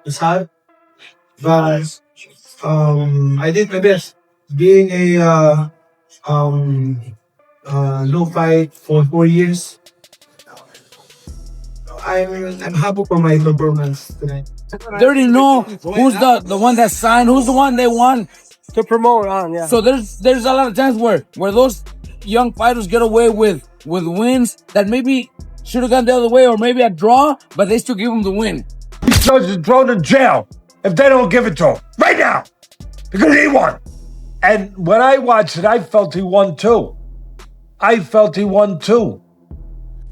It's hard, but I did my best. Being a low fight for 4 years, I'm happy for my performance tonight. They already know who's the one that signed, who's the one they want To promote on, yeah. So there's a lot of times where those young fighters get away with wins that maybe should have gone the other way, or maybe a draw, but they still give them the win. These judges are thrown in jail if they don't give it to him right now, because he won. And when I watched it, I felt he won too.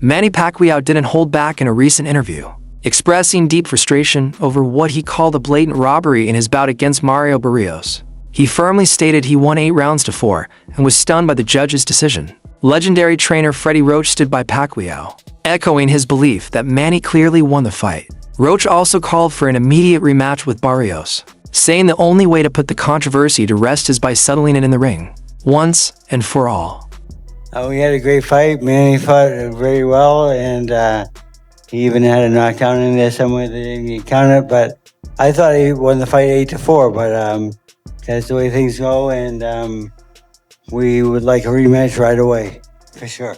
Manny Pacquiao didn't hold back in a recent interview, expressing deep frustration over what he called a blatant robbery in his bout against Mario Barrios. He firmly stated he won 8 rounds to 4 and was stunned by the judge's decision. Legendary trainer Freddie Roach stood by Pacquiao, echoing his belief that Manny clearly won the fight. Roach also called for an immediate rematch with Barrios, saying the only way to put the controversy to rest is by settling it in the ring, once and for all. We had a great fight. Manny fought very well, and he even had a knockdown in there somewhere that didn't get counted. But I thought he won the fight 8-4. But that's the way things go, and we would like a rematch right away, for sure.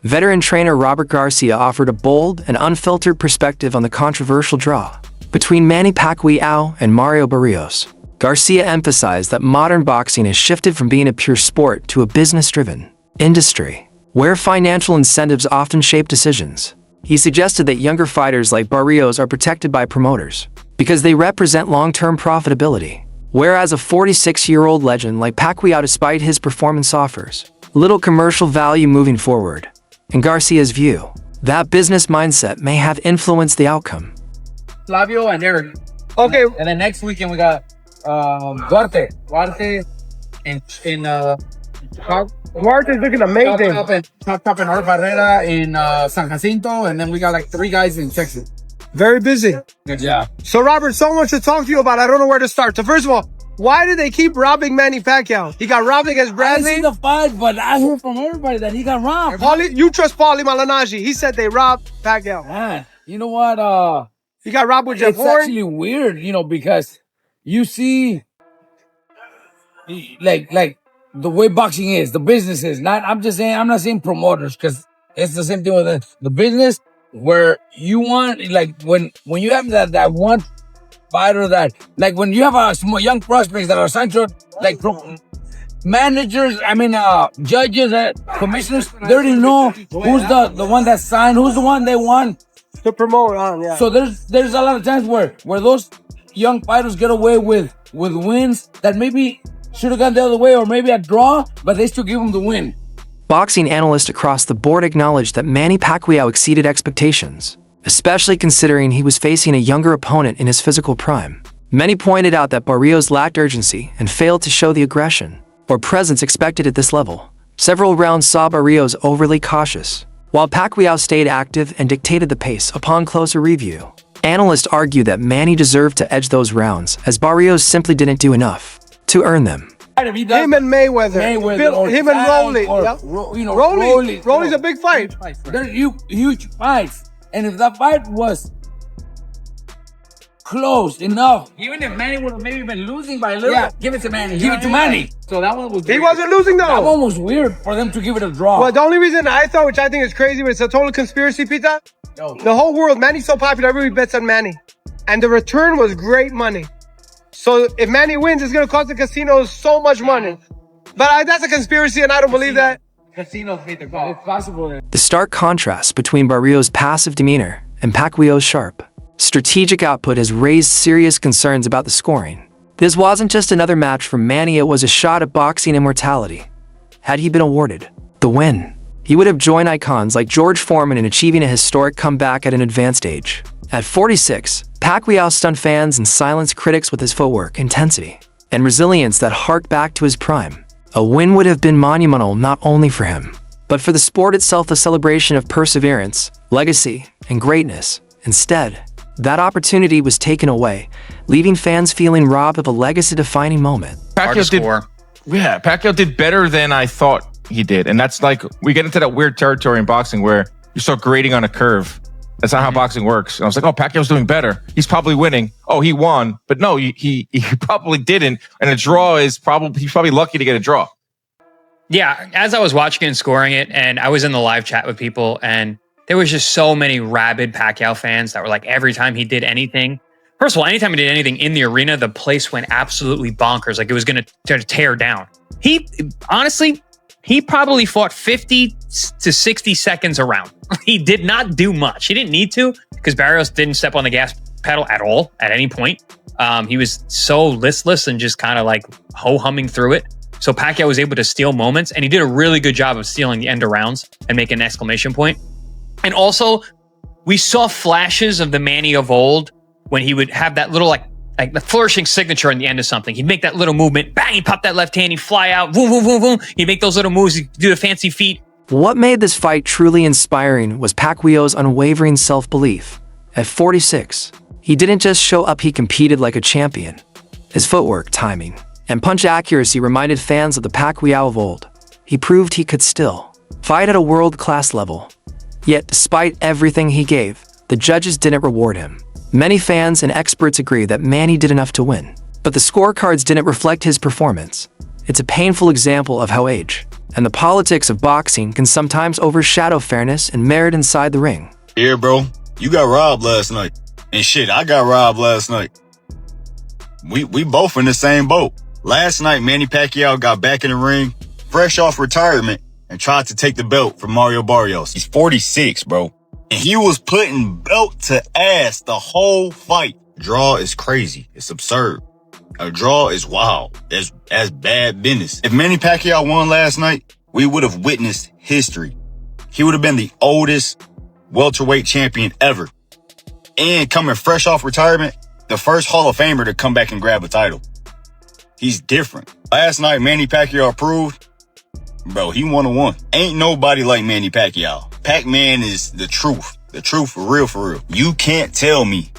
Veteran trainer Robert Garcia offered a bold and unfiltered perspective on the controversial draw between Manny Pacquiao and Mario Barrios. Garcia emphasized that modern boxing has shifted from being a pure sport to a business-driven industry, where financial incentives often shape decisions. He suggested that younger fighters like Barrios are protected by promoters because they represent long-term profitability, whereas a 46-year-old legend like Pacquiao, despite his performance, offers little commercial value moving forward. In Garcia's view, that business mindset may have influenced the outcome. Flavio and Eric. Okay. And then next weekend we got Duarte in Duarte's looking amazing. Top in Art Barrera in San Jacinto, and then we got like 3 guys in Texas. Very busy. Yeah. So, Robert, so much to talk to you about. I don't know where to start. So, first of all, why do they keep robbing Manny Pacquiao? He got robbed against I Bradley. didn't see the fight, but I heard from everybody that he got robbed. You trust Paulie Malignaggi. He said they robbed Pacquiao. Man, you know what? He got robbed with Jeff It's Horn. actually weird, because you see, like the way boxing is, the business is. I'm not saying promoters, because it's the same thing with the business, where you want, like, when you have that one fighter that, like, when you have a small young prospects that are signed to, like, managers, judges, commissioners, they already know who's the one that signed, who's the one they want To promote on, yeah. So there's a lot of times where those young fighters get away with wins that maybe should have gone the other way, or maybe a draw, but they still give them the win. Boxing analysts across the board acknowledged that Manny Pacquiao exceeded expectations, especially considering he was facing a younger opponent in his physical prime. Many pointed out that Barrios lacked urgency and failed to show the aggression or presence expected at this level. Several rounds saw Barrios overly cautious, while Pacquiao stayed active and dictated the pace upon closer review. Analysts argue that Manny deserved to edge those rounds, as Barrios simply didn't do enough to earn them. Him and Mayweather. Him and Rolly. Yep. Rolly's a big fight. They're huge fights. And if that fight was close enough, even if Manny would have maybe been losing by a little, give it to Manny. Give it to Manny. So that one was weird. He wasn't losing, though. That one was weird for them to give it a draw. Well, the only reason I thought, which I think is crazy, but it's a total conspiracy, Pita. The whole world, Manny's so popular, everybody bets on Manny. And the return was great money. So if Manny wins, it's going to cost the casinos so much money. But that's a conspiracy, and I don't believe that. Casinos made the call. It's possible. The stark contrast between Barrios' passive demeanor and Pacquiao's sharp, strategic output has raised serious concerns about the scoring. This wasn't just another match for Manny, it was a shot at boxing immortality. Had he been awarded the win, he would have joined icons like George Foreman in achieving a historic comeback at an advanced age. At 46, Pacquiao stunned fans and silenced critics with his footwork, intensity, and resilience that harked back to his prime. A win would have been monumental not only for him, but for the sport itself, a celebration of perseverance, legacy, and greatness. Instead, that opportunity was taken away, leaving fans feeling robbed of a legacy-defining moment. Pacquiao did better than I thought he did. And that's like, we get into that weird territory in boxing where you start grading on a curve. That's not how boxing works. And I was like, oh, Pacquiao's doing better. He's probably winning. Oh, he won. But no, he probably didn't. And a draw is he's probably lucky to get a draw. Yeah, as I was watching and scoring it, and I was in the live chat with people, and there was just so many rabid Pacquiao fans that were like, every time he did anything, first of all, anytime he did anything in the arena, the place went absolutely bonkers. Like it was going to tear down. Honestly, he probably fought 50 to 60 seconds around. He did not do much. He didn't need to because Barrios didn't step on the gas pedal at all at any point. He was so listless and just kind of like ho-humming through it. So Pacquiao was able to steal moments, and he did a really good job of stealing the end of rounds and making an exclamation point. And also, we saw flashes of the Manny of old when he would have that little like the flourishing signature in the end of something. He'd make that little movement, bang, he'd pop that left hand, he'd fly out, boom, boom, boom, boom. He'd make those little moves, he'd do the fancy feet. What made this fight truly inspiring was Pacquiao's unwavering self-belief. At 46, he didn't just show up, he competed like a champion. His footwork, timing, and punch accuracy reminded fans of the Pacquiao of old. He proved he could still fight at a world-class level. Yet, despite everything he gave, the judges didn't reward him. Many fans and experts agree that Manny did enough to win, but the scorecards didn't reflect his performance. It's a painful example of how age and the politics of boxing can sometimes overshadow fairness and merit inside the ring. Yeah, bro, you got robbed last night. And shit, I got robbed last night. We both in the same boat. Last night, Manny Pacquiao got back in the ring, fresh off retirement, and tried to take the belt from Mario Barrios. He's 46, bro. And he was putting belt to ass the whole fight. Draw is crazy. It's absurd. A draw is wild. That's bad business. If Manny Pacquiao won last night, we would have witnessed history. He would have been the oldest welterweight champion ever. And coming fresh off retirement, the first Hall of Famer to come back and grab a title. He's different. Last night, Manny Pacquiao proved, bro, he 1-1. Ain't nobody like Manny Pacquiao. Pac-Man is the truth. The truth for real, for real. You can't tell me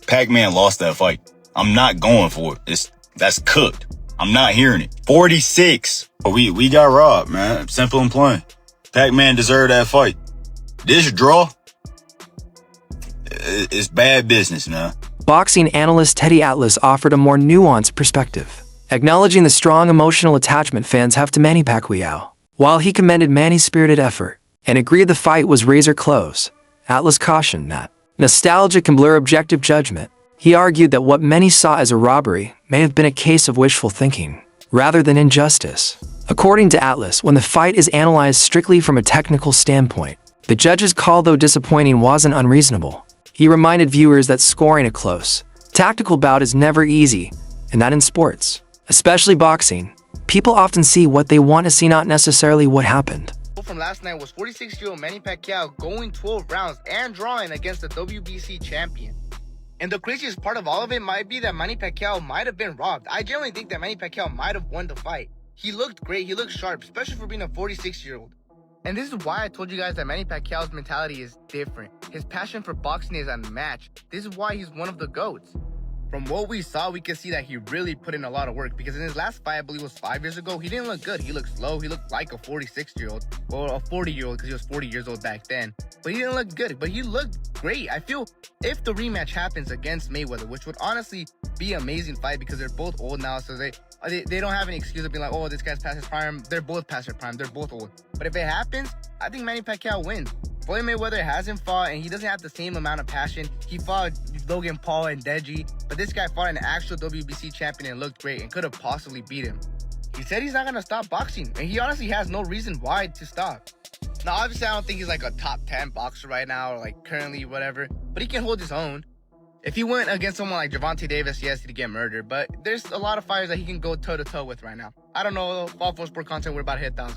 Pac-Man lost that fight. I'm not going for it. That's cooked. I'm not hearing it. 46. But we got robbed, man. Simple and plain. Pac-Man deserved that fight. This draw is bad business, man. Boxing analyst Teddy Atlas offered a more nuanced perspective, acknowledging the strong emotional attachment fans have to Manny Pacquiao. While he commended Manny's spirited effort and agreed the fight was razor close, Atlas cautioned that nostalgia can blur objective judgment. He argued that what many saw as a robbery may have been a case of wishful thinking, rather than injustice. According to Atlas, when the fight is analyzed strictly from a technical standpoint, the judge's call, though disappointing, wasn't unreasonable. He reminded viewers that scoring a close, tactical bout is never easy, and that in sports, especially boxing, people often see what they want to see, not necessarily what happened. From last night was 46-year-old Manny Pacquiao going 12 rounds and drawing against the WBC champion. And the craziest part of all of it might be that Manny Pacquiao might have been robbed. I genuinely think that Manny Pacquiao might have won the fight. He looked great, he looked sharp, especially for being a 46-year-old. And this is why I told you guys that Manny Pacquiao's mentality is different. His passion for boxing is unmatched. This is why he's one of the GOATs. From what we saw, we can see that he really put in a lot of work, because in his last fight, I believe it was 5 years ago, he didn't look good. He looked slow. He looked like a 46-year-old, or a 40-year-old, because he was 40 years old back then. But he didn't look good, but he looked great. I feel if the rematch happens against Mayweather, which would honestly be an amazing fight because they're both old now, so they don't have any excuse of being like, oh, this guy's past his prime. They're both past their prime. They're both old. But if it happens, I think Manny Pacquiao wins. Floyd Mayweather hasn't fought, and he doesn't have the same amount of passion. He fought Logan Paul and Deji, but this guy fought an actual WBC champion and looked great and could have possibly beat him. He said he's not going to stop boxing, and he honestly has no reason why to stop. Now, obviously, I don't think he's like a top 10 boxer right now, or like currently, whatever, but he can hold his own. If he went against someone like Gervonta Davis, yes, he'd get murdered, but there's a lot of fighters that he can go toe-to-toe with right now. I don't know, Fall for Sport content, we're about to hit 1,000.